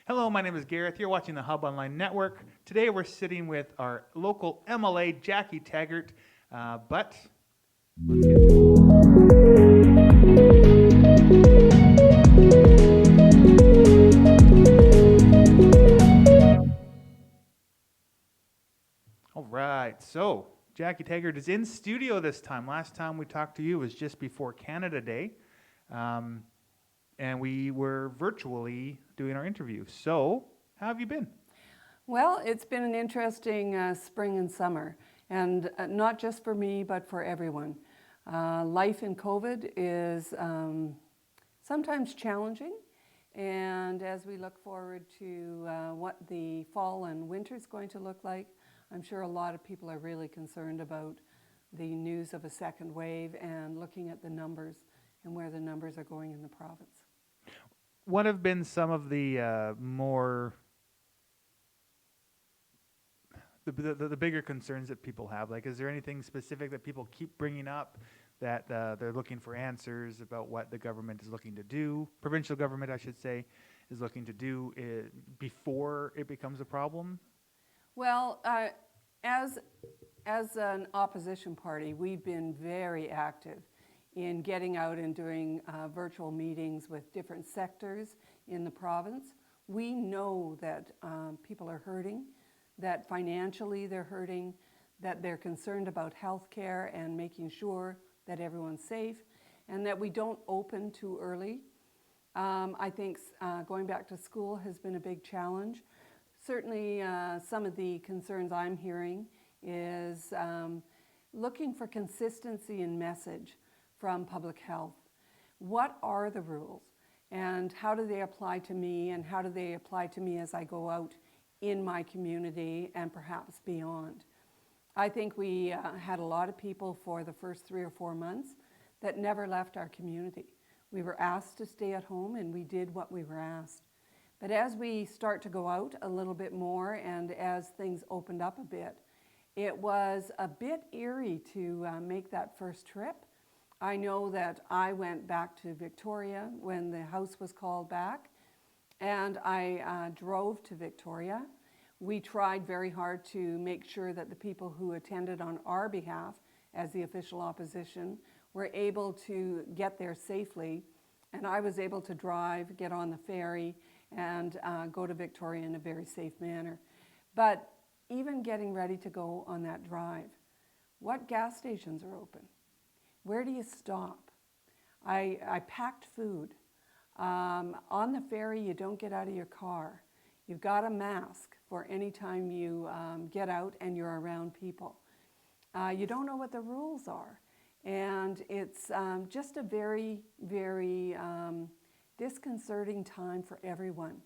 Hello, my name is Gareth. You're watching the Hub Online Network. Today we're sitting with our local MLA Jackie Tegart, but let's get to it. All right, so Jackie Tegart is in studio this time. Last time we talked to you was just before Canada Day, and we were virtually doing our interview. So, how have you been? Well, it's been an interesting spring and summer, and not just for me, but for everyone. Life in COVID is sometimes challenging, and as we look forward to what the fall and winter is going to look like, I'm sure a lot of people are really concerned about the news of a second wave and looking at the numbers and where the numbers are going in the province. What have been some of the the bigger concerns that people have? Like, is there anything specific that people keep bringing up that they're looking for answers about what the government is looking to do, provincial government, I should say, is looking to do before it becomes a problem? Well, as an opposition party, we've been very active in getting out and doing virtual meetings with different sectors in the province. We know that people are hurting, that financially they're hurting, that they're concerned about health care and making sure that everyone's safe, and that we don't open too early. I think going back to school has been a big challenge. Certainly some of the concerns I'm hearing is looking for consistency in message from public health. What are the rules and how do they apply to me, and how do they apply to me as I go out in my community and perhaps beyond? I think we had a lot of people for the first 3 or 4 months that never left our community. We were asked to stay at home and we did what we were asked. But as we start to go out a little bit more and as things opened up a bit, it was a bit eerie to make that first trip. I know that I went back to Victoria when the House was called back, and I drove to Victoria. We tried very hard to make sure that the people who attended on our behalf as the official opposition were able to get there safely, and I was able to drive, get on the ferry, and go to Victoria in a very safe manner. But even getting ready to go on that drive, what gas stations are open? Where do you stop? I packed food. On the ferry, you don't get out of your car. You've got a mask for any time you get out and you're around people. You don't know what the rules are. And it's just a very, very disconcerting time for everyone.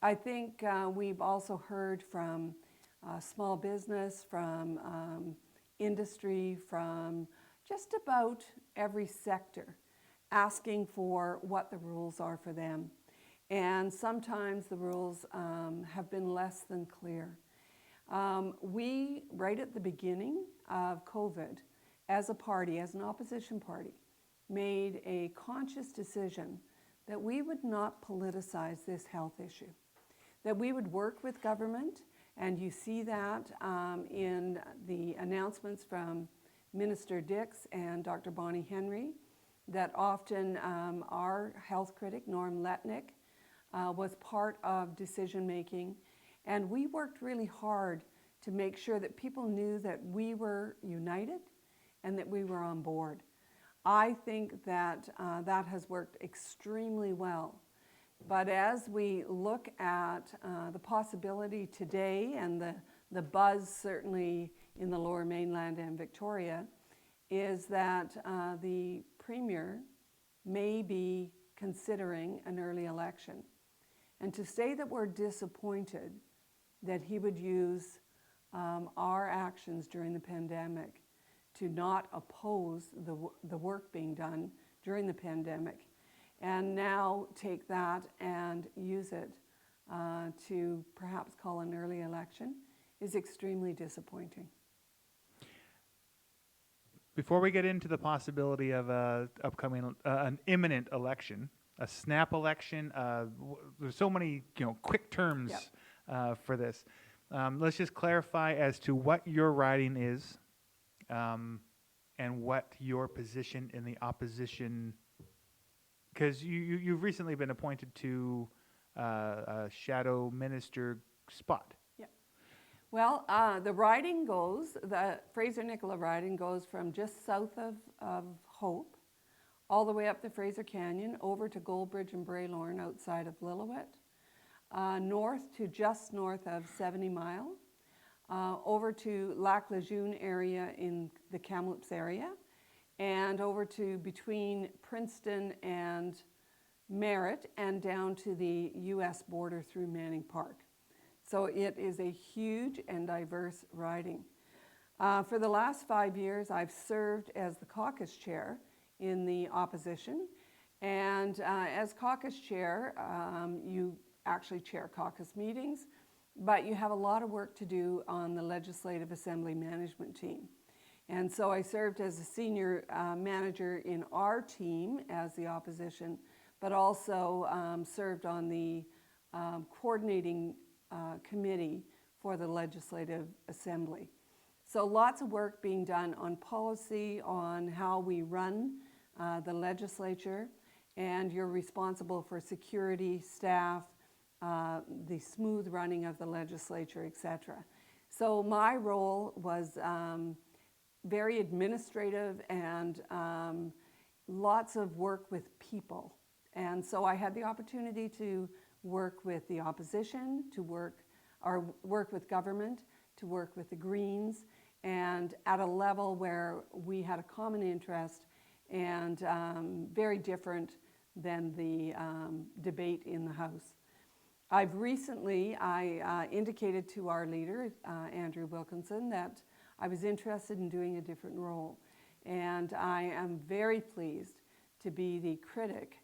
I think we've also heard from small business, from industry, from just about every sector asking for what the rules are for them. And sometimes the rules have been less than clear. We, right at the beginning of COVID, as a party, as an opposition party, made a conscious decision that we would not politicize this health issue, that we would work with government, and you see that in the announcements from Minister Dix and Dr. Bonnie Henry, that often our health critic, Norm Letnick, was part of decision making, and we worked really hard to make sure that people knew that we were united and that we were on board. I think that that has worked extremely well. But as we look at the possibility today, and the buzz certainly in the Lower Mainland and Victoria, is that the Premier may be considering an early election. And to say that we're disappointed that he would use our actions during the pandemic to not oppose the work being done during the pandemic, and now take that and use it to perhaps call an early election, is extremely disappointing. Before we get into the possibility of an imminent election, a snap election. There's so many quick terms for this. Let's just clarify as to what your riding is, and what your position in the opposition. Because you've recently been appointed to a shadow minister spot. Yeah. Well, the Fraser-Nicola riding goes from just south of Hope, all the way up the Fraser Canyon, over to Goldbridge and Braylorne outside of Lillooet, north to just north of 70 Mile, over to Lac Lejeune area in the Kamloops area, and over to between Princeton and Merritt, and down to the U.S. border through Manning Park. So it is a huge and diverse riding. For the last 5 years, I've served as the caucus chair in the opposition. And as caucus chair, you actually chair caucus meetings, but you have a lot of work to do on the Legislative Assembly management team. And so I served as a senior manager in our team as the opposition, but also served on the coordinating committee for the Legislative Assembly. So lots of work being done on policy, on how we run the legislature, and you're responsible for security, staff, the smooth running of the legislature, etc. So my role was very administrative and lots of work with people. And so I had the opportunity to work with the opposition, to work with government, to work with the Greens, and at a level where we had a common interest and very different than the debate in the House. I've recently, I indicated to our leader, Andrew Wilkinson, that I was interested in doing a different role. And I am very pleased to be the critic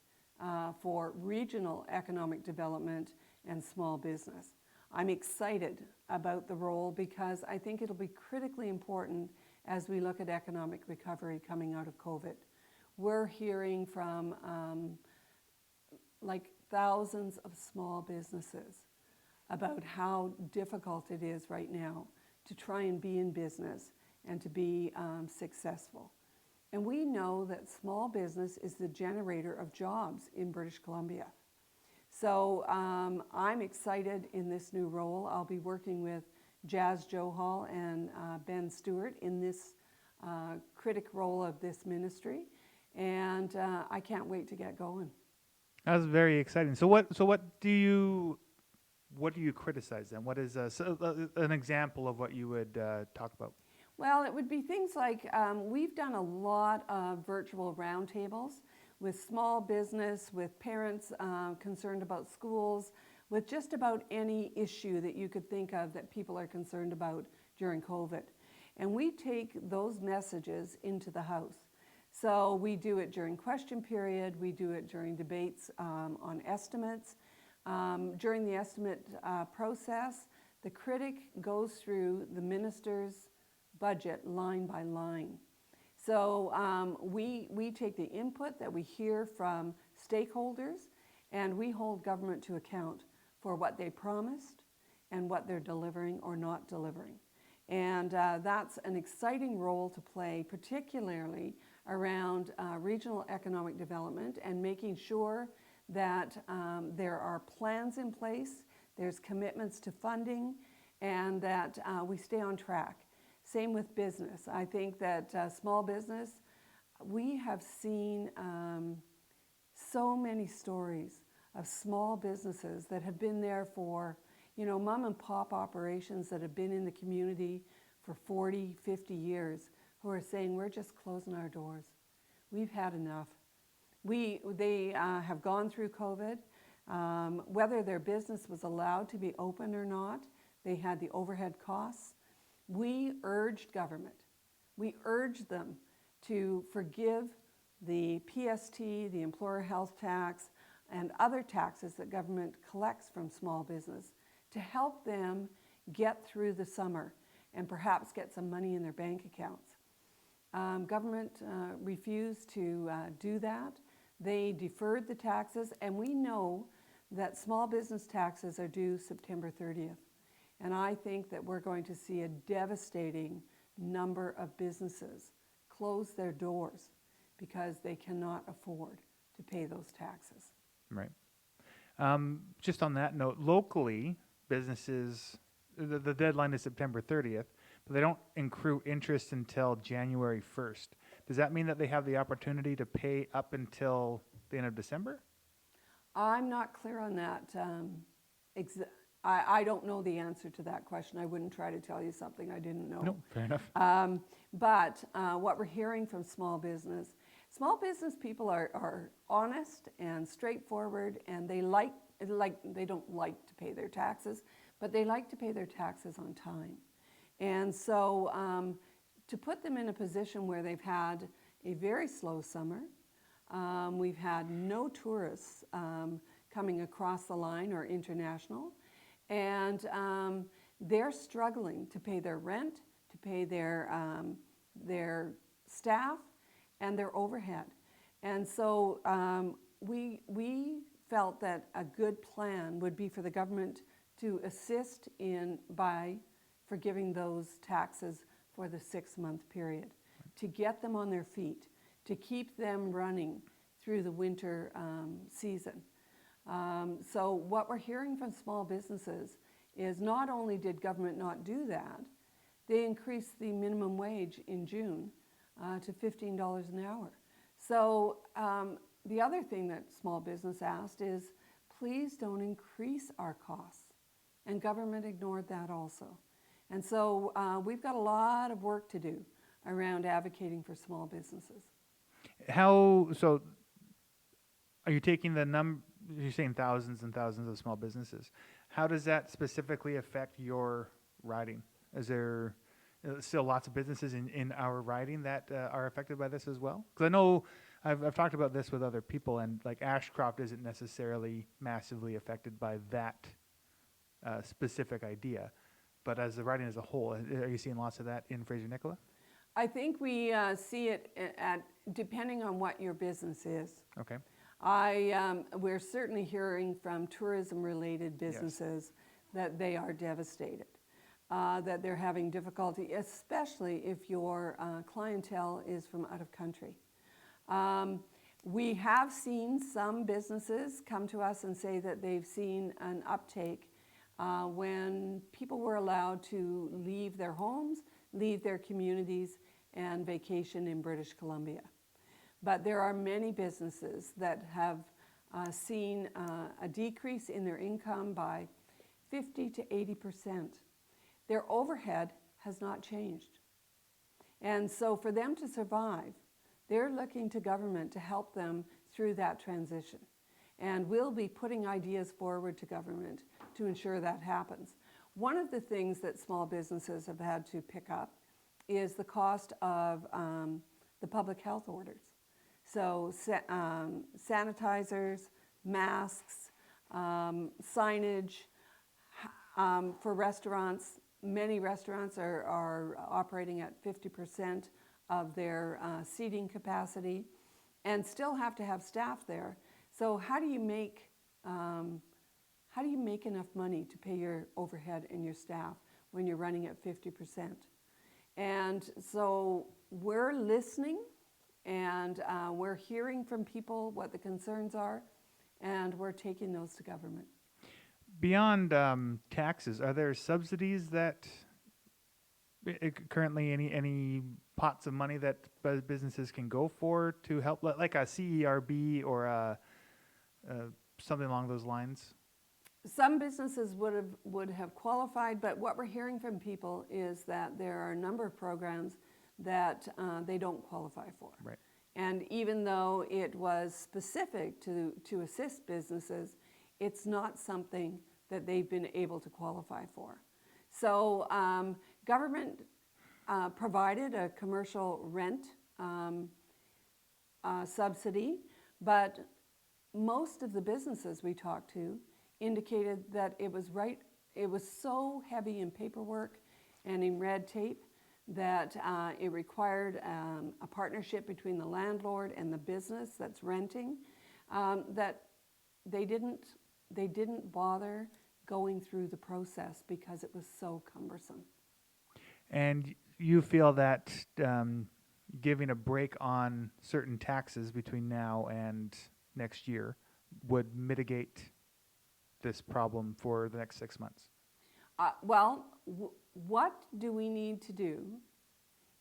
for regional economic development and small business. I'm excited about the role because I think it'll be critically important as we look at economic recovery coming out of COVID. We're hearing from like thousands of small businesses about how difficult it is right now to try and be in business and to be successful. And we know that small business is the generator of jobs in British Columbia. So I'm excited in this new role. I'll be working with Jazz Johal and Ben Stewart in this critic role of this ministry. And I can't wait to get going. That was very exciting. So what do you criticize then? What is an example of what you would talk about? Well, it would be things like we've done a lot of virtual roundtables with small business, with parents concerned about schools, with just about any issue that you could think of that people are concerned about during COVID. And we take those messages into the House. So we do it during question period, we do it during debates on estimates. During the estimate process, the critic goes through the minister's budget line by line. So we take the input that we hear from stakeholders and we hold government to account for what they promised and what they're delivering or not delivering. And that's an exciting role to play, particularly around regional economic development and making sure that there are plans in place, there's commitments to funding, and that we stay on track. Same with business. I think that small business, we have seen so many stories of small businesses that have been there for, mom and pop operations that have been in the community for 40, 50 years who are saying, we're just closing our doors. We've had enough. They have gone through COVID. Whether their business was allowed to be open or not, they had the overhead costs. We urged government, we urged them to forgive the PST, the employer health tax, and other taxes that government collects from small business to help them get through the summer and perhaps get some money in their bank accounts. Government refused to do that. They deferred the taxes, and we know that small business taxes are due September 30th. And I think that we're going to see a devastating number of businesses close their doors because they cannot afford to pay those taxes. Right. Just on that note, locally, businesses, the deadline is September 30th, but they don't accrue interest until January 1st. Does that mean that they have the opportunity to pay up until the end of December? I'm not clear on that. I don't know the answer to that question. I wouldn't try to tell you something I didn't know. No, fair enough. But what we're hearing from small business people are honest and straightforward, and they don't like to pay their taxes, but they like to pay their taxes on time. And so to put them in a position where they've had a very slow summer, we've had no tourists coming across the line or international, and they're struggling to pay their rent, to pay their staff, and their overhead. And so we felt that a good plan would be for the government to assist by forgiving those taxes for the 6-month period, to get them on their feet, to keep them running through the winter season. So what we're hearing from small businesses is not only did government not do that, they increased the minimum wage in June to $15 an hour. So the other thing that small business asked is, please don't increase our costs. And government ignored that also. And so we've got a lot of work to do around advocating for small businesses. So are you taking you're saying thousands and thousands of small businesses. How does that specifically affect your riding? Is there still lots of businesses in our riding that are affected by this as well? Because I know I've talked about this with other people, and like Ashcroft isn't necessarily massively affected by that specific idea. But as the riding as a whole, are you seeing lots of that in Fraser-Nicola? I think we see it depending on what your business is. Okay. We're certainly hearing from tourism-related businesses that they are devastated, that they're having difficulty, especially if your clientele is from out of country. We have seen some businesses come to us and say that they've seen an uptake when people were allowed to leave their homes, leave their communities, and vacation in British Columbia. But there are many businesses that have seen a decrease in their income by 50 to 80%. Their overhead has not changed. And so for them to survive, they're looking to government to help them through that transition. And we'll be putting ideas forward to government to ensure that happens. One of the things that small businesses have had to pick up is the cost of the public health orders. So sanitizers, masks, signage. For restaurants, many restaurants are operating at 50% of their seating capacity and still have to have staff there. So how do you make enough money to pay your overhead and your staff when you're running at 50%? And so we're listening, and we're hearing from people what the concerns are, and we're taking those to government. Beyond taxes, are there subsidies that currently any pots of money that businesses can go for to help, like a CERB or something along those lines? Some businesses would have qualified, but what we're hearing from people is that there are a number of programs that they don't qualify for. Right. And even though it was specific to assist businesses, it's not something that they've been able to qualify for. So government provided a commercial rent subsidy, but most of the businesses we talked to indicated that it was so heavy in paperwork and in red tape that it required a partnership between the landlord and the business that's renting, that they didn't bother going through the process because it was so cumbersome. And you feel that giving a break on certain taxes between now and next year would mitigate this problem for the next 6 months? What do we need to do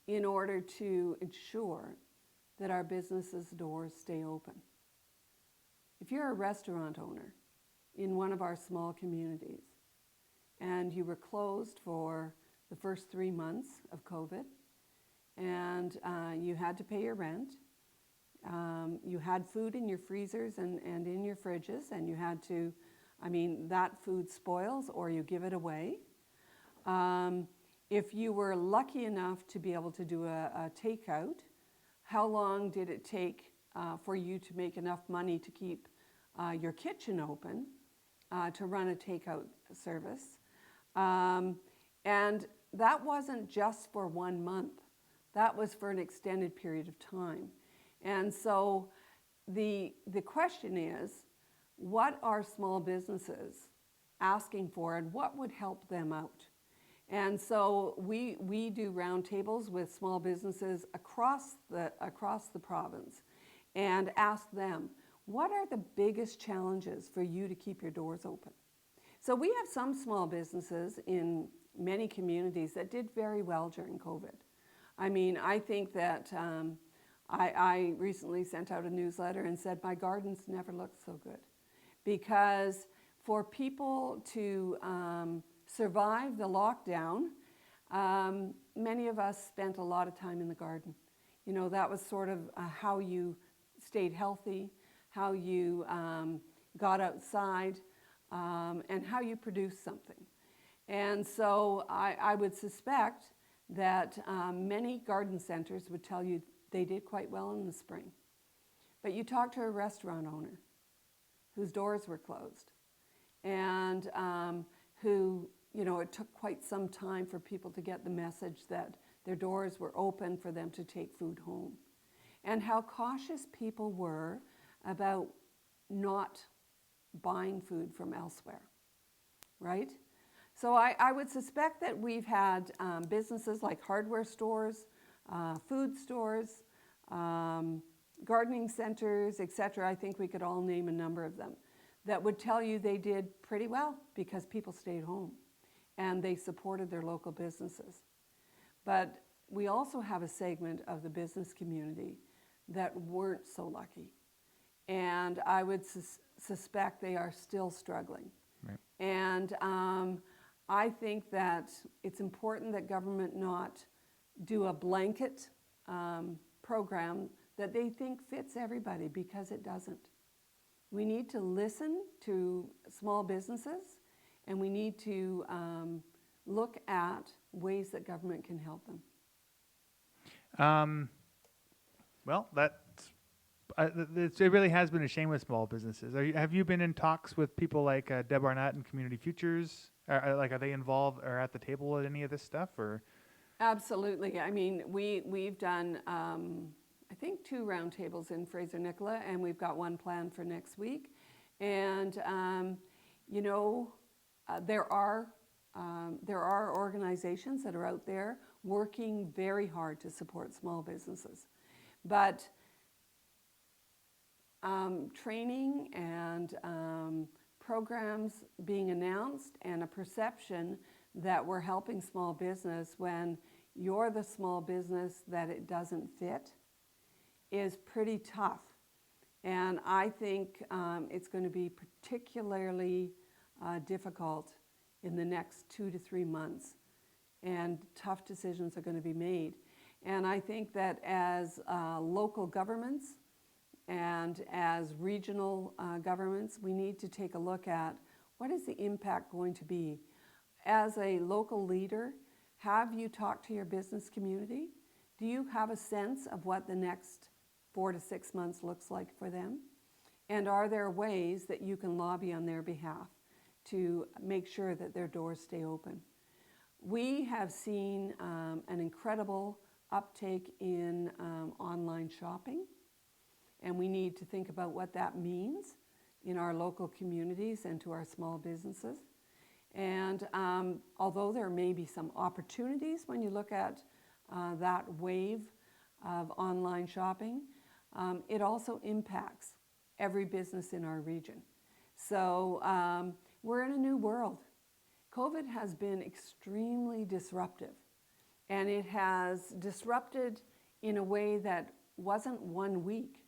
in order to ensure that our businesses' doors stay open? If you're a restaurant owner in one of our small communities and you were closed for the first 3 months of COVID and you had to pay your rent, you had food in your freezers and in your fridges, and you had to, that food spoils or you give it away. If you were lucky enough to be able to do a takeout, how long did it take for you to make enough money to keep your kitchen open to run a takeout service? And that wasn't just for 1 month. That was for an extended period of time. And so the question is, what are small businesses asking for and what would help them out? And so we do roundtables with small businesses across the province and ask them, what are the biggest challenges for you to keep your doors open? So we have some small businesses in many communities that did very well during COVID. I think that I recently sent out a newsletter and said my gardens never looked so good, because for people to survive the lockdown, many of us spent a lot of time in the garden. That was sort of how you stayed healthy, how you got outside, and how you produced something. And so I would suspect that many garden centers would tell you they did quite well in the spring. But you talk to a restaurant owner whose doors were closed and who, it took quite some time for people to get the message that their doors were open for them to take food home, and how cautious people were about not buying food from elsewhere, right? So I would suspect that we've had businesses like hardware stores, food stores, gardening centers, etc. I think we could all name a number of them that would tell you they did pretty well because people stayed home and they supported their local businesses. But we also have a segment of the business community that weren't so lucky. And I would suspect they are still struggling. Right. And I think that it's important that government not do a blanket program that they think fits everybody, because it doesn't. We need to listen to small businesses, and we need to look at ways that government can help them. Well, it really has been a shame with small businesses. Have you been in talks with people like Deb Arnott and Community Futures? Are they involved or at the table with any of this stuff? Or Absolutely. We've done, I think, 2 roundtables in Fraser-Nicola, and we've got one planned for next week. And there are organizations that are out there working very hard to support small businesses, but training and programs being announced, and a perception that we're helping small business when you're the small business that it doesn't fit is pretty tough. And I think it's going to be particularly difficult in the next 2 to 3 months, and tough decisions are going to be made. And I think that as local governments and as regional governments, we need to take a look at what is the impact going to be. As a local leader, have you talked to your business community? Do you have a sense of what the next 4 to 6 months looks like for them? And are there ways that you can lobby on their behalf to make sure that their doors stay open? We have seen an incredible uptake in online shopping, and we need to think about what that means in our local communities and to our small businesses. And although there may be some opportunities when you look at that wave of online shopping, it also impacts every business in our region. So we're in a new world. COVID has been extremely disruptive, and it has disrupted in a way that wasn't 1 week.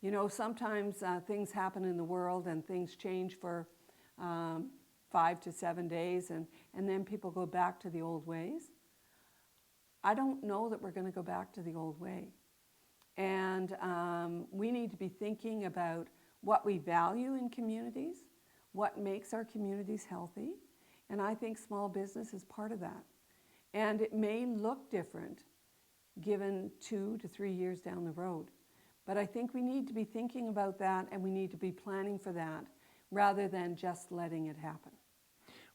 You know, sometimes things happen in the world and things change for 5 to 7 days, and then people go back to the old ways. I don't know that we're going to go back to the old way. And we need to be thinking about what we value in communities, what makes our communities healthy, and I think small business is part of that. And it may look different given 2 to 3 years down the road. But I think we need to be thinking about that, and we need to be planning for that rather than just letting it happen.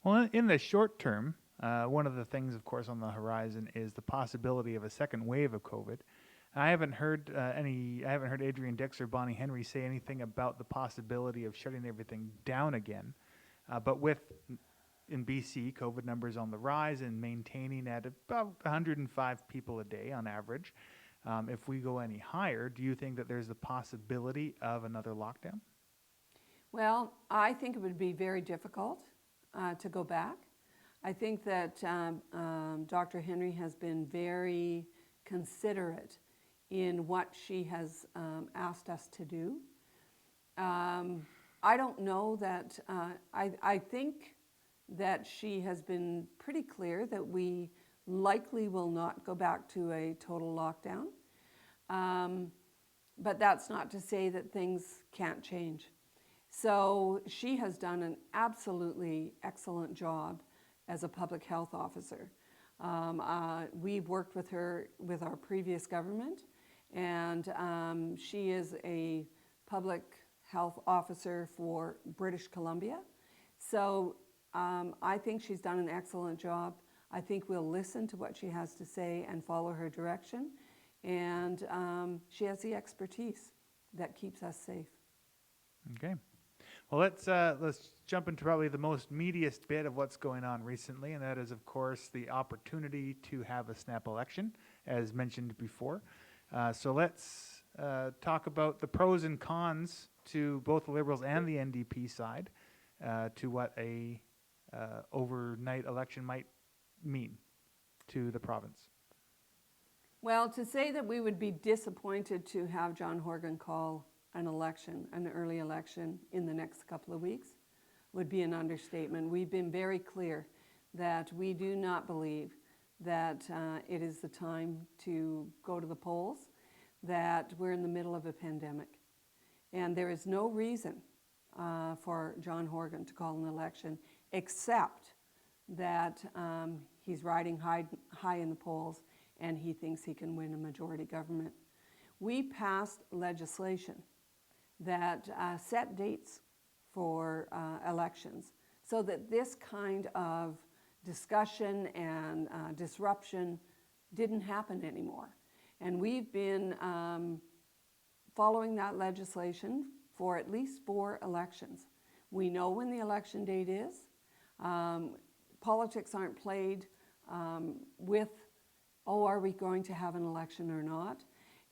Well, in the short term, one of the things, of course, on the horizon is the possibility of a second wave of COVID. I haven't heard Adrian Dix or Bonnie Henry say anything about the possibility of shutting everything down again. But in BC, COVID numbers on the rise and maintaining at about 105 people a day on average. If we go any higher, do you think that there's the possibility of another lockdown? Well, I think it would be very difficult to go back. I think that Dr. Henry has been very considerate in what she has asked us to do. I don't know that, I think that she has been pretty clear that we likely will not go back to a total lockdown. But that's not to say that things can't change. So she has done an absolutely excellent job as a public health officer. We've worked with her with our previous government, and she is a public health officer for British Columbia. So I think she's done an excellent job. I think we'll listen to what she has to say and follow her direction. And she has the expertise that keeps us safe. Okay. Well, let's jump into probably the most meatiest bit of what's going on recently, and that is, of course, the opportunity to have a snap election, as mentioned before. So let's talk about the pros and cons to both the Liberals and the NDP side to what a overnight election might mean to the province. Well, to say that we would be disappointed to have John Horgan call an election, an early election in the next couple of weeks, would be an understatement. We've been very clear that we do not believe that it is the time to go to the polls, that we're in the middle of a pandemic. And there is no reason for John Horgan to call an election except that he's riding high in the polls and he thinks he can win a majority government. We passed legislation that set dates for elections so that this kind of discussion and disruption didn't happen anymore. And we've been following that legislation for at least 4 elections. We know when the election date is. Politics aren't played with, are we going to have an election or not?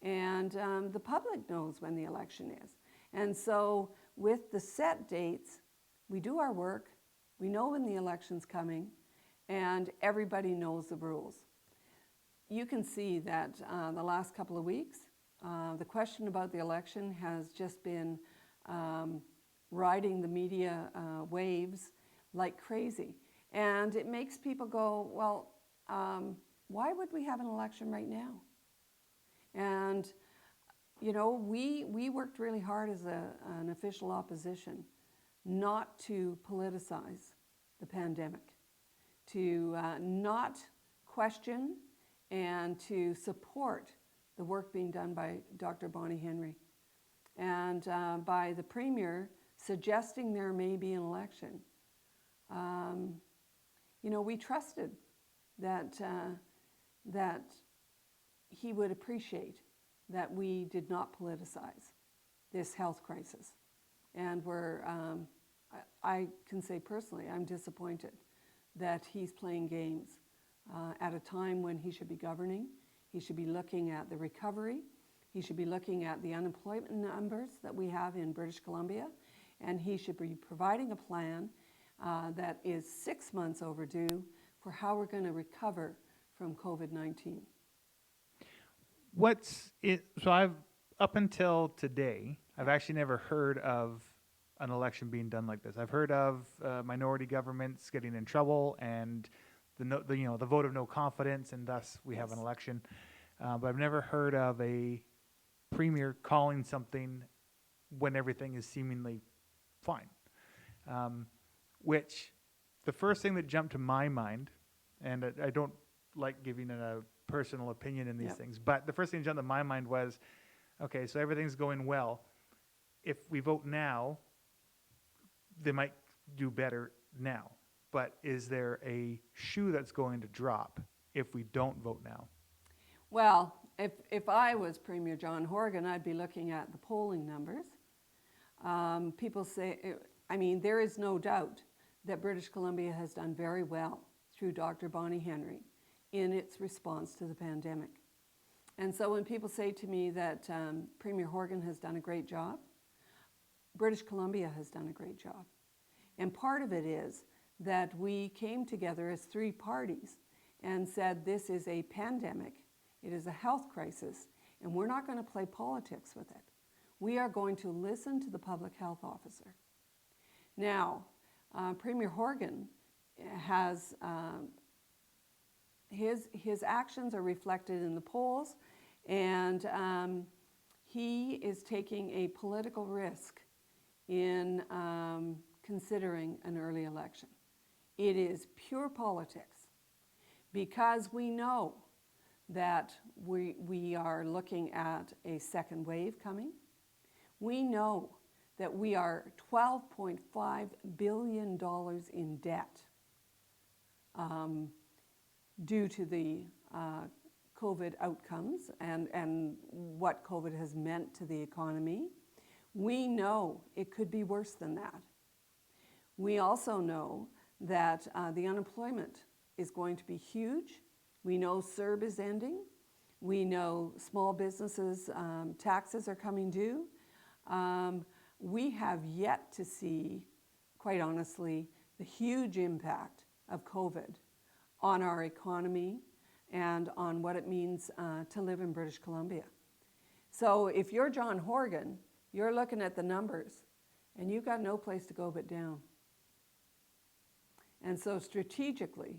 And the public knows when the election is. And so with the set dates, we do our work, we know when the election's coming, and everybody knows the rules. You can see that the last couple of weeks, the question about the election has just been riding the media waves like crazy. And it makes people go, well, why would we have an election right now? And, you know, we worked really hard as an official opposition not to politicize the pandemic, to not question and to support the work being done by Dr. Bonnie Henry and by the Premier suggesting there may be an election. You know, we trusted that that he would appreciate that we did not politicize this health crisis. And I can say personally, I'm disappointed that he's playing games at a time when he should be governing. He should be looking at the recovery. He should be looking at the unemployment numbers that we have in British Columbia. And he should be providing a plan that is 6 months overdue for how we're going to recover from COVID-19. So I've, up until today, I've actually never heard of an election being done like this. I've heard of minority governments getting in trouble and the vote of no confidence, and thus we have an election. But I've never heard of a premier calling something when everything is seemingly fine. Which the first thing that jumped to my mind, and I don't like giving a personal opinion in these things, but the first thing that jumped to my mind was, okay, so everything's going well. If we vote now, they might do better now. But is there a shoe that's going to drop if we don't vote now? Well, if I was Premier John Horgan, I'd be looking at the polling numbers. People say, there is no doubt that British Columbia has done very well through Dr. Bonnie Henry in its response to the pandemic. And so when people say to me that Premier Horgan has done a great job, British Columbia has done a great job. And part of it is that we came together as three parties and said this is a pandemic, it is a health crisis, and we're not going to play politics with it. We are going to listen to the public health officer. Now, Premier Horgan has, his actions are reflected in the polls, and he is taking a political risk in considering an early election. It is pure politics because we know that we are looking at a second wave coming. We know that we are $12.5 billion in debt due to the COVID outcomes and what COVID has meant to the economy. We know it could be worse than that. We also know that the unemployment is going to be huge. We know CERB is ending. We know small businesses' taxes are coming due. We have yet to see, quite honestly, the huge impact of COVID on our economy and on what it means to live in British Columbia. So if you're John Horgan, you're looking at the numbers and you've got no place to go but down. And so strategically,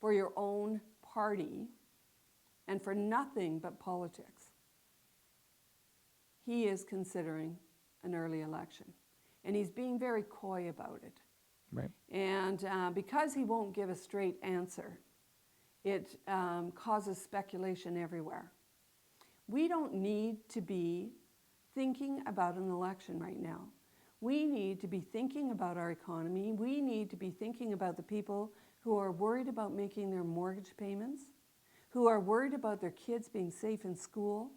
for your own party and for nothing but politics, he is considering an early election. And he's being very coy about it. Right. And because he won't give a straight answer, it causes speculation everywhere. We don't need to be thinking about an election right now. We need to be thinking about our economy. We need to be thinking about the people who are worried about making their mortgage payments, who are worried about their kids being safe in school,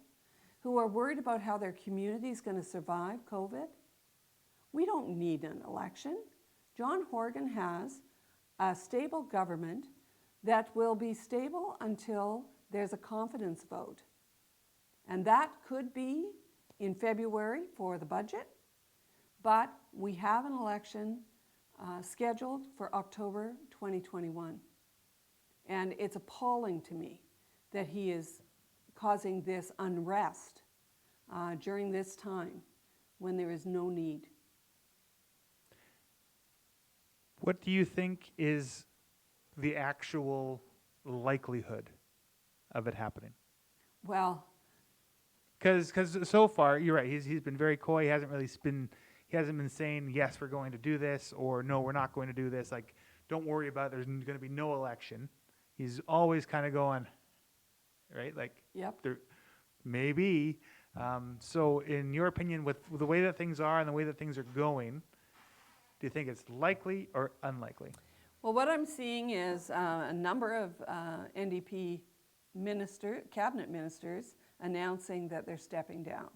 who are worried about how their community is going to survive COVID. We don't need an election. John Horgan has a stable government that will be stable until there's a confidence vote. And that could be in February for the budget, but we have an election scheduled for October 2021. And it's appalling to me that he is causing this unrest during this time when there is no need. What do you think is the actual likelihood of it happening? Well, because so far you're right. He's been very coy. He hasn't been saying yes, we're going to do this, or no, we're not going to do this. Like, don't worry about it. There's going to be no election. He's always kind of going, right? Like, yep. There maybe. So, in your opinion, with the way that things are and the way that things are going, do you think it's likely or unlikely? Well, what I'm seeing is a number of NDP cabinet ministers announcing that they're stepping down.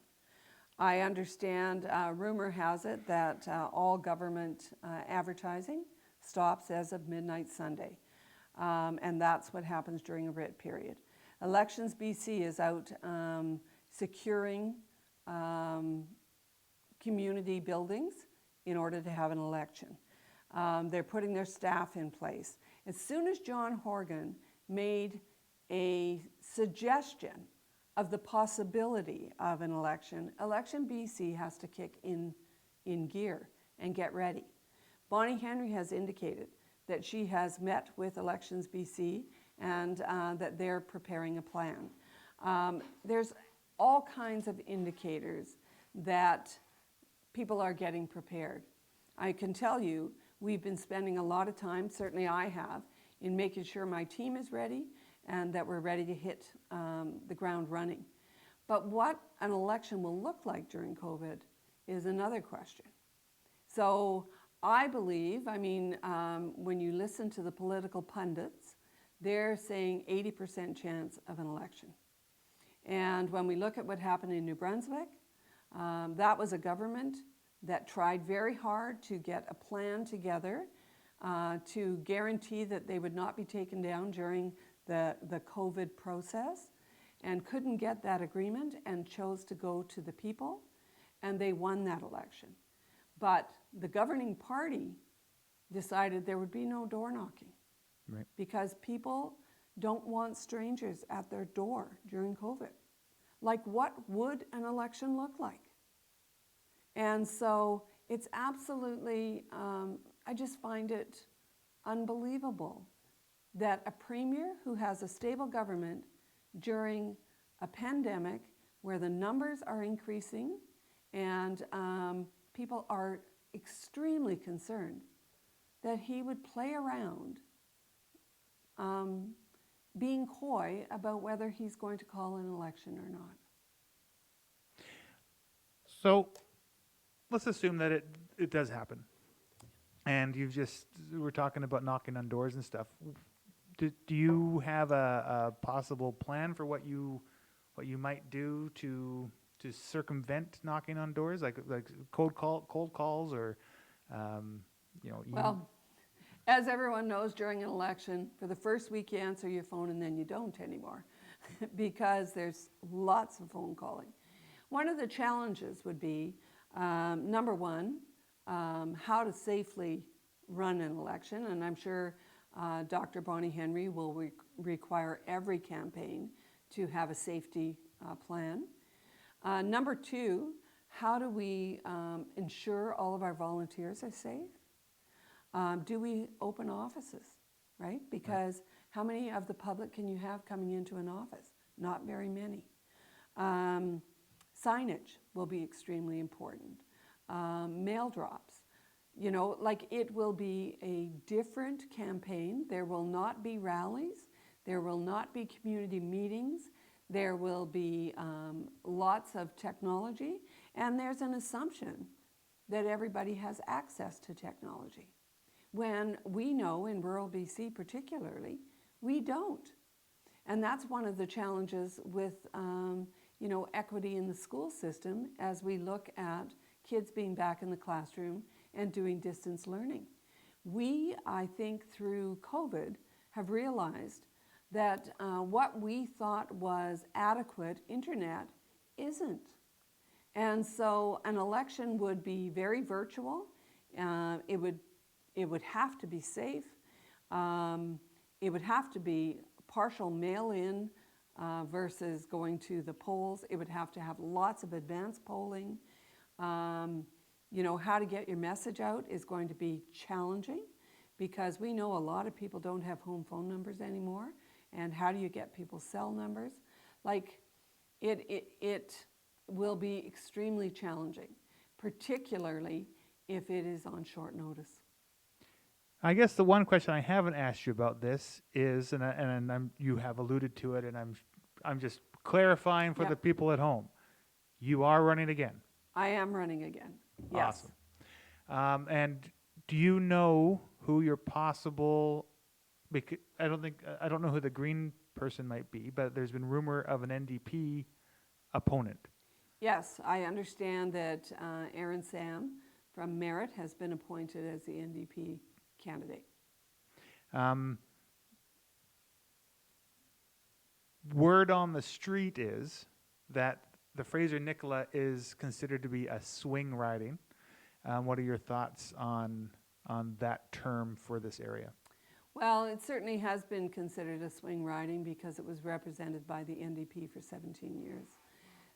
I understand, rumor has it that all government advertising stops as of midnight Sunday. And that's what happens during a writ period. Elections BC is out securing community buildings in order to have an election. They're putting their staff in place. As soon as John Horgan made a suggestion of the possibility of an election, Election BC has to kick in gear and get ready. Bonnie Henry has indicated that she has met with Elections BC and that they're preparing a plan. There's all kinds of indicators that people are getting prepared. I can tell you, we've been spending a lot of time, certainly I have, in making sure my team is ready and that we're ready to hit the ground running. But what an election will look like during COVID is another question. So I believe, when you listen to the political pundits, they're saying 80% chance of an election. And when we look at what happened in New Brunswick, that was a government that tried very hard to get a plan together to guarantee that they would not be taken down during the COVID process, and couldn't get that agreement and chose to go to the people, and they won that election. But the governing party decided there would be no door knocking. Right. Because people don't want strangers at their door during COVID. Like, what would an election look like? And so it's absolutely, I just find it unbelievable that a premier who has a stable government during a pandemic where the numbers are increasing and people are extremely concerned, that he would play around being coy about whether he's going to call an election or not. So let's assume that it does happen. And we're talking about knocking on doors and stuff. Do you have a possible plan for what you might do to circumvent knocking on doors, like cold calls, or Well, as everyone knows, during an election, for the first week you answer your phone and then you don't anymore because there's lots of phone calling. One of the challenges would be, number one, how to safely run an election, and I'm sure Dr. Bonnie Henry will require every campaign to have a safety plan. Number two, how do we ensure all of our volunteers are safe? Do we open offices, right? Because how many of the public can you have coming into an office? Not very many. Signage will be extremely important. Mail drops. It will be a different campaign. There will not be rallies. There will not be community meetings. There will be lots of technology. And there's an assumption that everybody has access to technology, when we know in rural BC particularly, we don't. And that's one of the challenges with equity in the school system as we look at kids being back in the classroom and doing distance learning. We, I think, through COVID, have realized that what we thought was adequate internet isn't. And so an election would be very virtual. It would have to be safe. It would have to be partial mail-in versus going to the polls. It would have to have lots of advanced polling. How to get your message out is going to be challenging because we know a lot of people don't have home phone numbers anymore. And how do you get people's cell numbers? It will be extremely challenging, particularly if it is on short notice. I guess the one question I haven't asked you about this is, you have alluded to it, and I'm just clarifying for the people at home. You are running again. I am running again. Yes. Awesome. And do you know who your possible, because I don't know who the Green person might be, but there's been rumor of an NDP opponent. Yes, I understand that Aaron Sam from Merit has been appointed as the NDP candidate. Word on the street is that the Fraser-Nicola is considered to be a swing riding. What are your thoughts on that term for this area? Well, it certainly has been considered a swing riding because it was represented by the NDP for 17 years.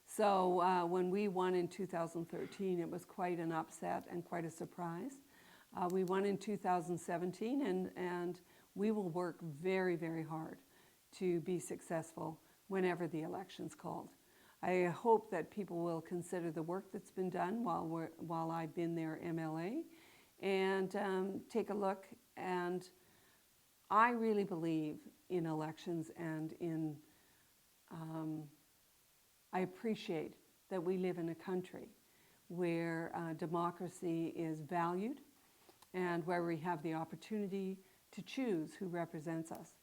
So when we won in 2013, it was quite an upset and quite a surprise. We won in 2017, and we will work very, very hard to be successful whenever the election's called. I hope that people will consider the work that's been done while I've been their MLA and take a look. And I really believe in elections and in, I appreciate that we live in a country where democracy is valued and where we have the opportunity to choose who represents us.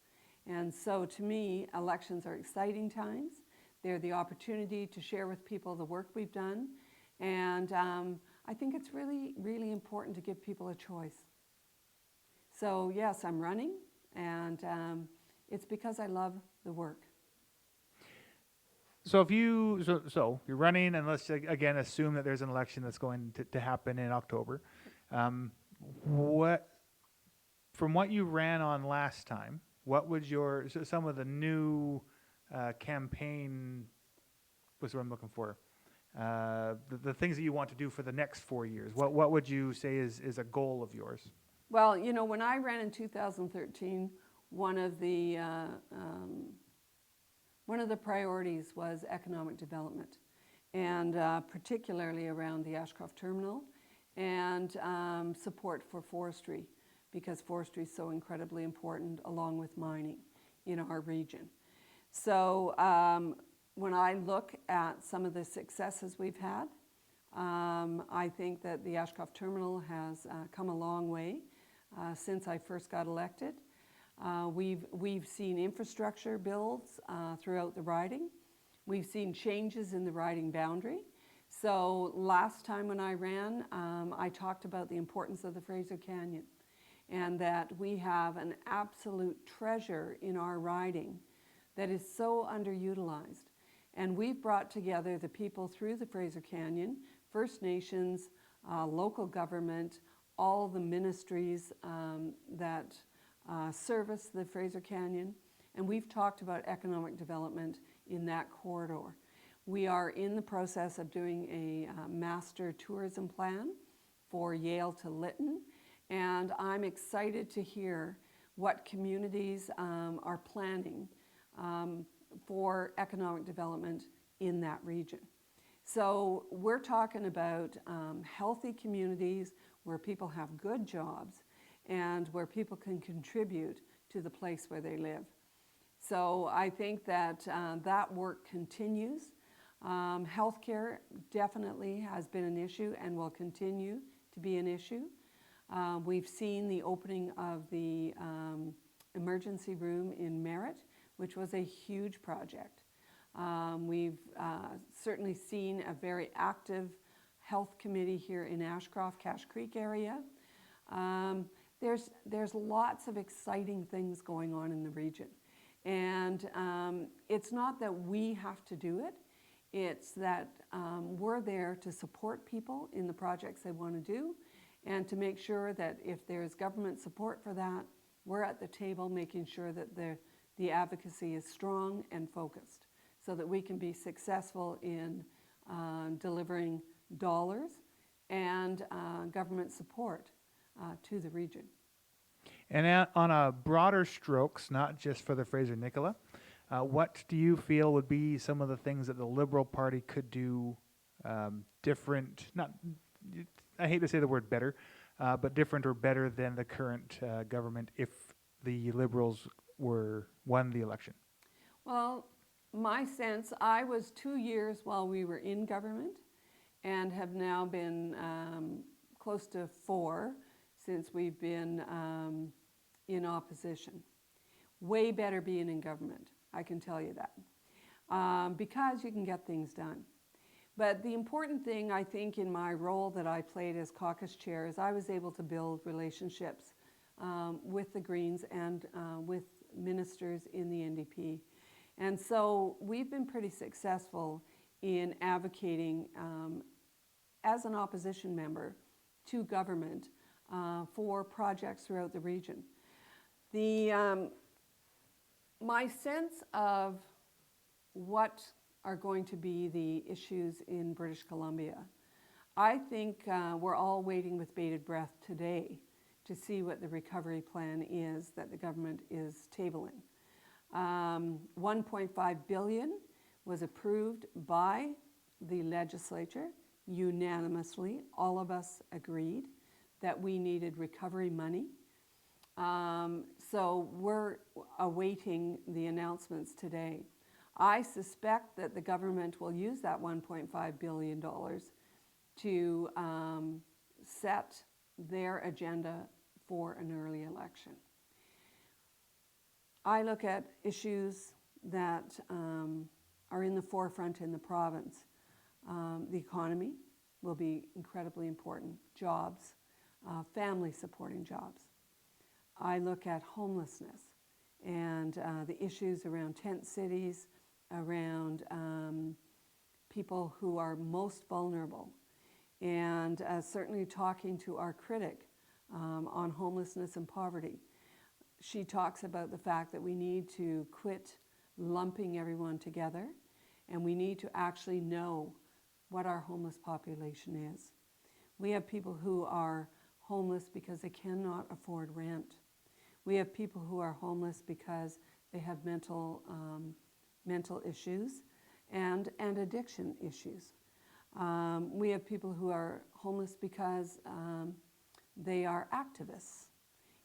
And so to me, elections are exciting times. They're the opportunity to share with people the work we've done. And I think it's really, really important to give people a choice. So yes, I'm running, and it's because I love the work. So if you, so you're running, and let's again assume that there's an election that's going to happen in October. From what you ran on last time, what would some of the new campaign, what's what I'm looking for, the things that you want to do for the next 4 years, what would you say is a goal of yours? Well, you know, when I ran in 2013, one of the priorities was economic development, and particularly around the Ashcroft Terminal and support for forestry, because forestry is so incredibly important along with mining in our region. So when I look at some of the successes we've had, I think that the Ashcroft Terminal has come a long way since I first got elected. We've seen infrastructure builds throughout the riding. We've seen changes in the riding boundary. So last time when I ran, I talked about the importance of the Fraser Canyon, and that we have an absolute treasure in our riding that is so underutilized. And we've brought together the people through the Fraser Canyon, First Nations, local government, all the ministries that service the Fraser Canyon, and we've talked about economic development in that corridor. We are in the process of doing a master tourism plan for Yale to Lytton, and I'm excited to hear what communities are planning for economic development in that region. So we're talking about healthy communities where people have good jobs and where people can contribute to the place where they live. So I think that that work continues. Healthcare definitely has been an issue and will continue to be an issue. We've seen the opening of the emergency room in Merit, which was a huge project. We've certainly seen a very active health committee here in Ashcroft, Cache Creek area. There's lots of exciting things going on in the region. And it's not that we have to do it, it's that we're there to support people in the projects they want to do, and to make sure that if there's government support for that, we're at the table making sure that the advocacy is strong and focused, so that we can be successful in delivering dollars and government support to the region. And on a broader strokes, not just for the Fraser-Nicola, what do you feel would be some of the things that the Liberal Party could do different, I hate to say the word better, but different or better than the current government if the Liberals won the election? Well, my sense, I was 2 years while we were in government and have now been close to 4 since we've been in opposition. Way better being in government, I can tell you that, because you can get things done. But the important thing, I think, in my role that I played as caucus chair is I was able to build relationships with the Greens and with ministers in the NDP. And so we've been pretty successful in advocating as an opposition member to government for projects throughout the region. My sense of what are going to be the issues in British Columbia, I think we're all waiting with bated breath today to see what the recovery plan is that the government is tabling. 1.5 billion was approved by the legislature unanimously. All of us agreed that we needed recovery money. So we're awaiting the announcements today. I suspect that the government will use that $1.5 billion to set their agenda for an early election. I look at issues that are in the forefront in the province. The economy will be incredibly important. Jobs, family supporting jobs. I look at homelessness and the issues around tent cities, around people who are most vulnerable, and certainly talking to our critic on homelessness and poverty. She talks about the fact that we need to quit lumping everyone together, and we need to actually know what our homeless population is. We have people who are homeless because they cannot afford rent. We have people who are homeless because they have mental issues and addiction issues. We have people who are homeless because they are activists.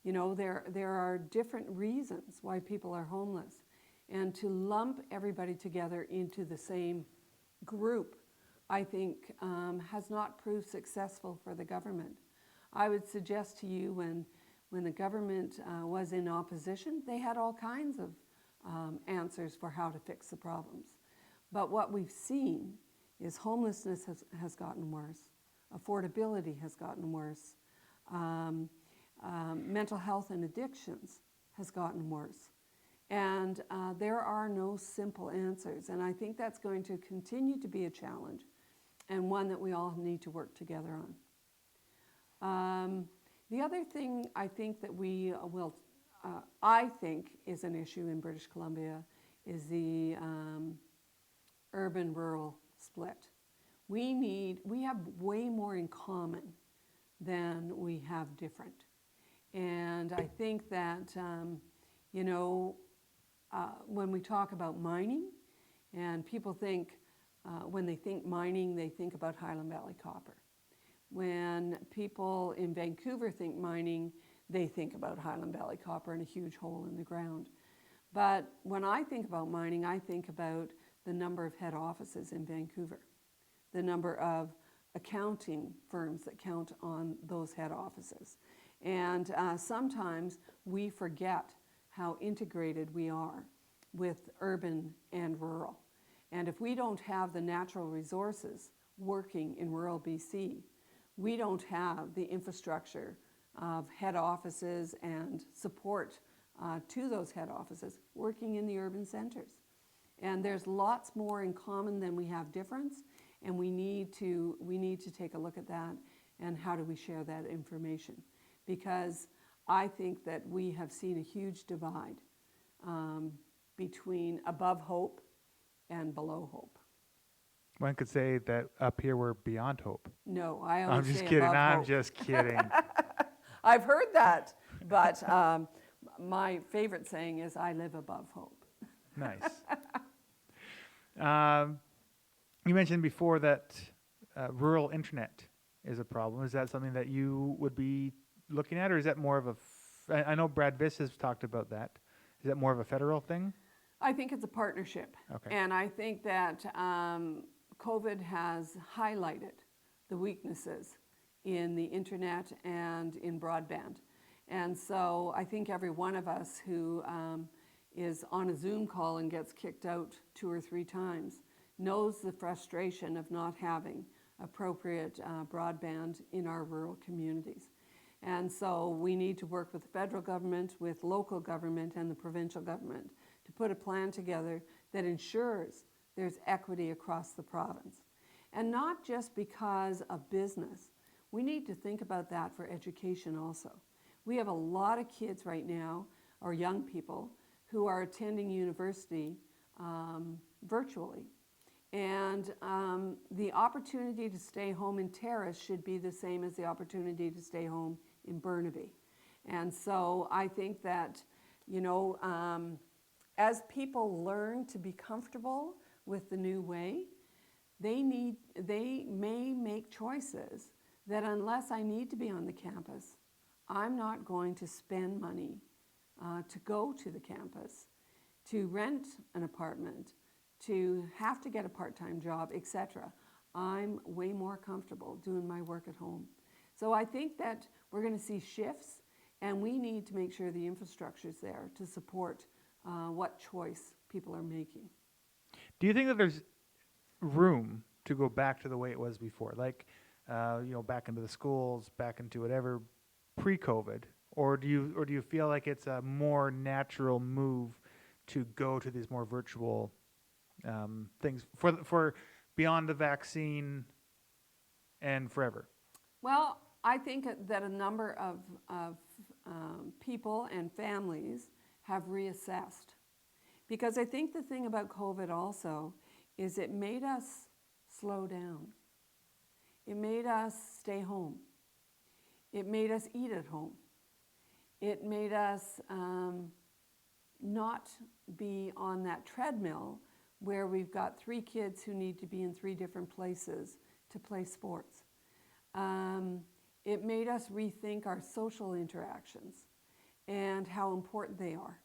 You know, there are different reasons why people are homeless. And to lump everybody together into the same group, I think, has not proved successful for the government. I would suggest to you when the government was in opposition, they had all kinds of answers for how to fix the problems. But what we've seen is homelessness has gotten worse. Affordability has gotten worse. Mental health and addictions has gotten worse. And there are no simple answers. And I think that's going to continue to be a challenge and one that we all need to work together on. The other thing I think that we will, I think is an issue in British Columbia is the urban-rural split. We have way more in common than we have different. And I think that, when we talk about mining, and people think, when they think mining, they think about Highland Valley Copper. When people in Vancouver think mining, they think about Highland Valley Copper and a huge hole in the ground. But when I think about mining, I think about the number of head offices in Vancouver, the number of accounting firms that count on those head offices. And sometimes we forget how integrated we are with urban and rural. And if we don't have the natural resources working in rural BC, we don't have the infrastructure of head offices and support to those head offices working in the urban centers. And there's lots more in common than we have difference, and we need to take a look at that and how do we share that information. Because I think that we have seen a huge divide between above hope and below hope. One could say that up here we're beyond hope. No, I I'm always just say kidding. above I'm hope. just kidding. I've heard that, but my favorite saying is, I live above hope. Nice. You mentioned before that rural internet is a problem. Is that something that you would be looking at, or is that more of I know Brad Viss has talked about that. Is that more of a federal thing? I think it's a partnership. Okay. And I think that COVID has highlighted the weaknesses in the internet and in broadband. And so I think every one of us who is on a Zoom call and gets kicked out 2 or 3 times knows the frustration of not having appropriate broadband in our rural communities. And so we need to work with the federal government, with local government, and the provincial government to put a plan together that ensures there's equity across the province. And not just because of business. We need to think about that for education also. We have a lot of kids right now, or young people, who are attending university virtually. And the opportunity to stay home in Terrace should be the same as the opportunity to stay home in Burnaby. And so I think that, you know, as people learn to be comfortable with the new way, they may make choices that unless I need to be on the campus, I'm not going to spend money to go to the campus, to rent an apartment, to have to get a part-time job, etc. I'm way more comfortable doing my work at home. So I think that we're going to see shifts, and we need to make sure the infrastructure is there to support what choice people are making. Do you think that there's room to go back to the way it was before, like back into the schools, back into whatever pre-COVID, or do you feel like it's a more natural move to go to these more virtual things for beyond the vaccine and forever? Well, I think that a number of people and families have reassessed, because I think the thing about COVID also is it made us slow down. It made us stay home. It made us eat at home. It made us not be on that treadmill where we've got 3 kids who need to be in 3 different places to play sports. It made us rethink our social interactions and how important they are.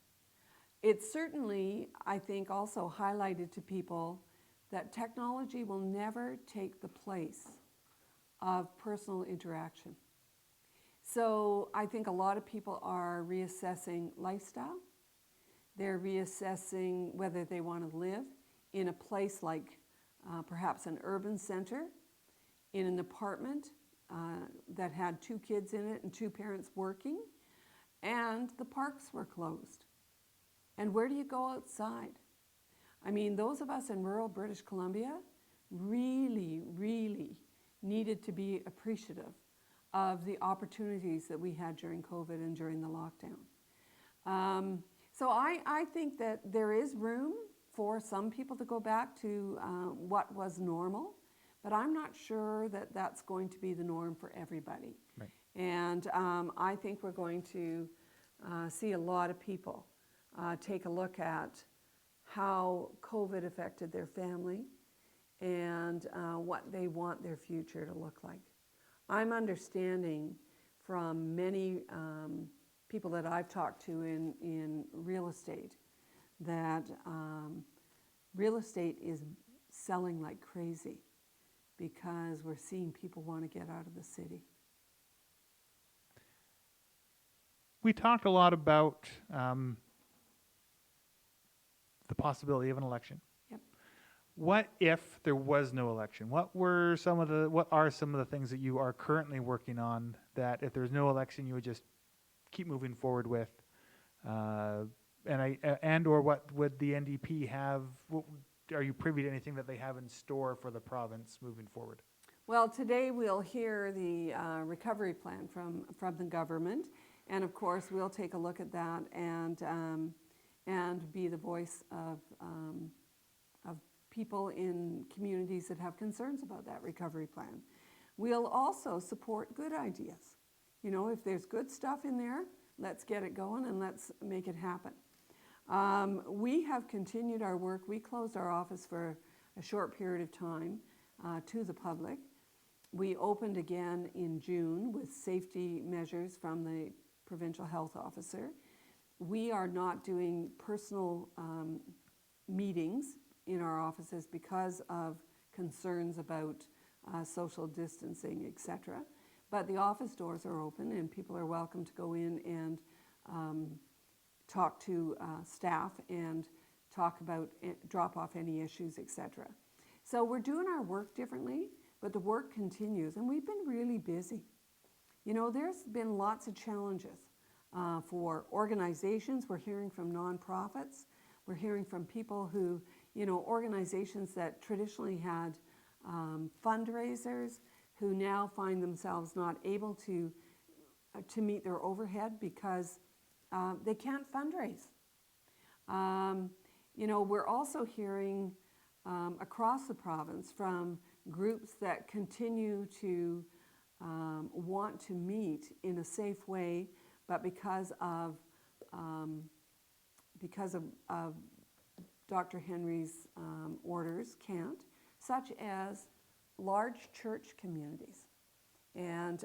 It certainly, I think, also highlighted to people that technology will never take the place of personal interaction. So I think a lot of people are reassessing lifestyle. They're reassessing whether they want to live in a place like perhaps an urban center, in an apartment that had 2 kids in it and 2 parents working, and the parks were closed. And where do you go outside? I mean, those of us in rural British Columbia really, really needed to be appreciative of the opportunities that we had during COVID and during the lockdown. So I think that there is room for some people to go back to what was normal, but I'm not sure that that's going to be the norm for everybody. Right. And I think we're going to see a lot of people take a look at how COVID affected their family and what they want their future to look like. I'm understanding from many people that I've talked to in real estate that real estate is selling like crazy because we're seeing people want to get out of the city. We talked a lot about the possibility of an election. Yep. What if there was no election? What are some of the things that you are currently working on that if there's no election you would just keep moving forward with? Or what would the NDP have? Are you privy to anything that they have in store for the province moving forward? Well, today we'll hear the recovery plan from the government, and of course we'll take a look at that and be the voice of people in communities that have concerns about that recovery plan. We'll also support good ideas. You know, if there's good stuff in there, let's get it going and let's make it happen. We have continued our work. We closed our office for a short period of time to the public. We opened again in June with safety measures from the provincial health officer. We are not doing personal meetings in our offices because of concerns about social distancing, etc. But the office doors are open and people are welcome to go in and talk to staff and talk about, drop off any issues, etc. So we're doing our work differently, but the work continues, and we've been really busy. You know, there's been lots of challenges for organizations. We're hearing from nonprofits. We're hearing from people who, you know, organizations that traditionally had fundraisers who now find themselves not able to meet their overhead because they can't fundraise. You know, we're also hearing across the province from groups that continue to want to meet in a safe way, but because of Dr. Henry's orders can't, such as large church communities. And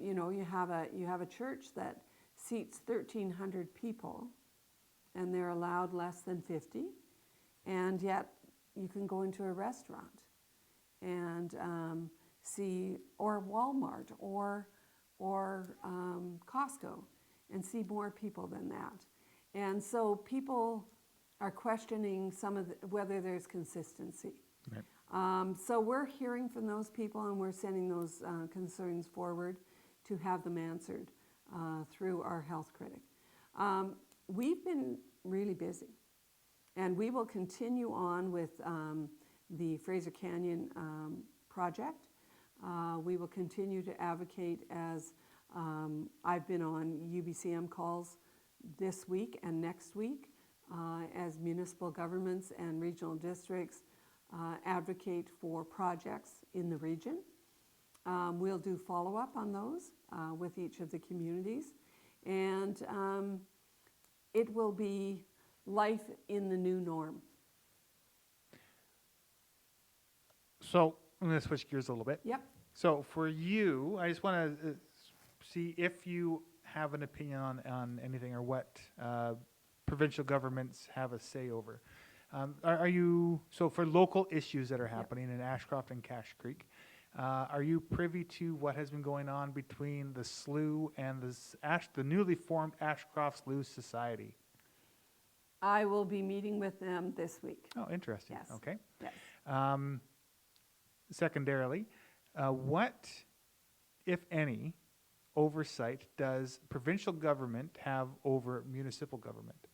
you know, you have a church that seats 1,300 people, and they're allowed less than 50, and yet you can go into a restaurant and see, or Walmart, or Costco, and see more people than that. And so people are questioning whether there's consistency. Right. So we're hearing from those people, and we're sending those concerns forward to have them answered through our health critic. We've been really busy, and we will continue on with the Fraser Canyon project. We will continue to advocate, as I've been on UBCM calls this week and next week, as municipal governments and regional districts advocate for projects in the region. We'll do follow-up on those with each of the communities, and it will be life in the new norm. So I'm going to switch gears a little bit. Yep. So for you, I just want to see if you have an opinion on anything, or what provincial governments have a say over. Are you, so for local issues that are happening in Ashcroft and Cache Creek, are you privy to what has been going on between the SLU and the newly formed Ashcroft SLU Society? I will be meeting with them this week. Oh, interesting. Yes. Okay. Yes. Secondarily, what, if any, oversight does provincial government have over municipal government?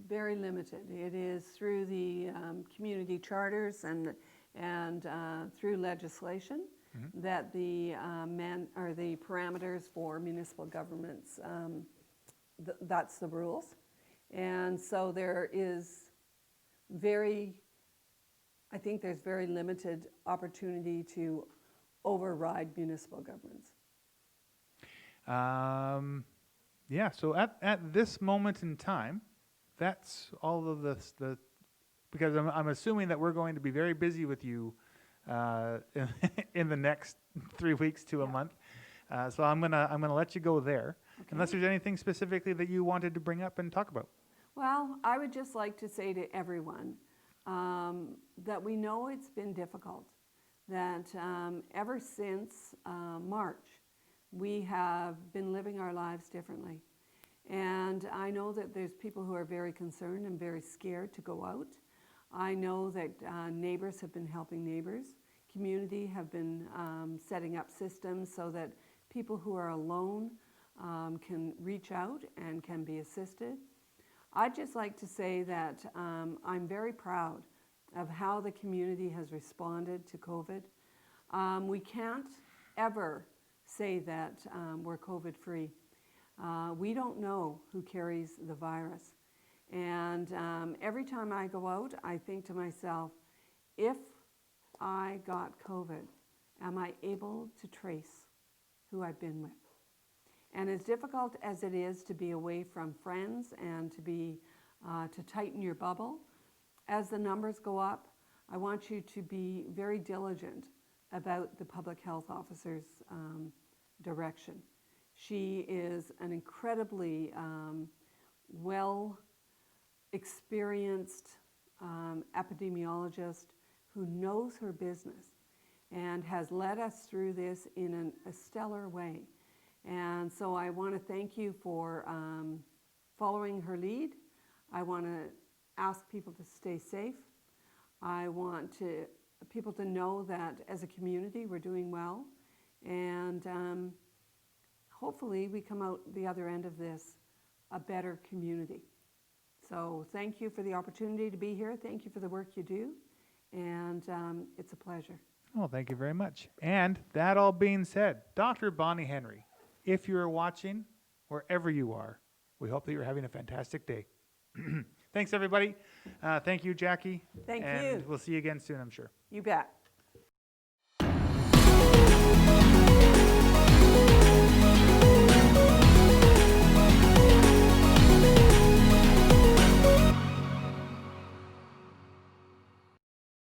Very limited. It is through the community charters and through legislation that the parameters for municipal governments, that's the rules. And so I think there's very limited opportunity to override municipal governments. Yeah, so at this moment in time, that's all of the because I'm assuming that we're going to be very busy with you in the next 3 weeks to a month. So I'm gonna let you go there, unless there's anything specifically that you wanted to bring up and talk about. Well, I would just like to say to everyone that we know it's been difficult, that ever since March, we have been living our lives differently. And I know that there's people who are very concerned and very scared to go out. I know that neighbors have been helping neighbors. Community have been setting up systems so that people who are alone can reach out and can be assisted. I'd just like to say that I'm very proud of how the community has responded to COVID. We can't ever say that we're COVID-free. We don't know who carries the virus. And every time I go out, I think to myself, if I got COVID, am I able to trace who I've been with? And as difficult as it is to be away from friends and to tighten your bubble, as the numbers go up, I want you to be very diligent about the public health officer's direction. She is an incredibly well-experienced epidemiologist who knows her business. and has led us through this in a stellar way. And so I want to thank you for following her lead. I want to ask people to stay safe. I want people to know that as a community we're doing well, and hopefully we come out the other end of this a better community. So thank you for the opportunity to be here. Thank you for the work you do, and it's a pleasure. Well, thank you very much. And that all being said, Dr. Bonnie Henry, if you are watching, wherever you are, we hope that you're having a fantastic day. Thanks, everybody. Thank you, Jackie. Thank and you. We'll see you again soon, I'm sure. You bet.